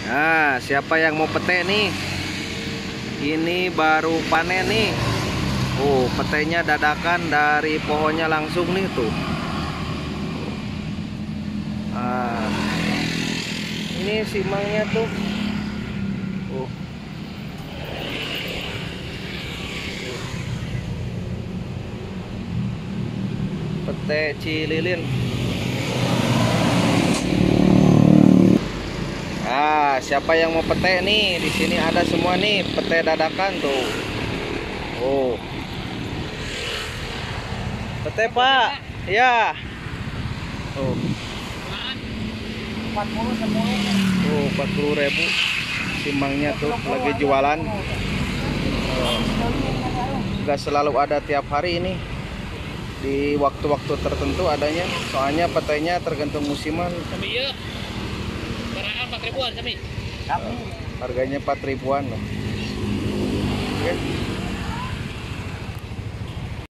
Nah, siapa yang mau pete nih? Ini baru panen nih. Oh, petenya dadakan dari pohonnya langsung nih tuh. Ah, ini simangnya tuh. Oh, pete cililin. Ah, siapa yang mau pete nih? Di sini ada semua nih, pete dadakan tuh. Oh, pete Pak. Ya. Oh, 40.000 simangnya tuh lagi jualan. Oh, nggak selalu ada tiap hari ini. Di waktu-waktu tertentu adanya. Soalnya petenya tergantung musiman. Iya. Barang 4 ribuan kami. Harganya 4 ribuan loh. Oke.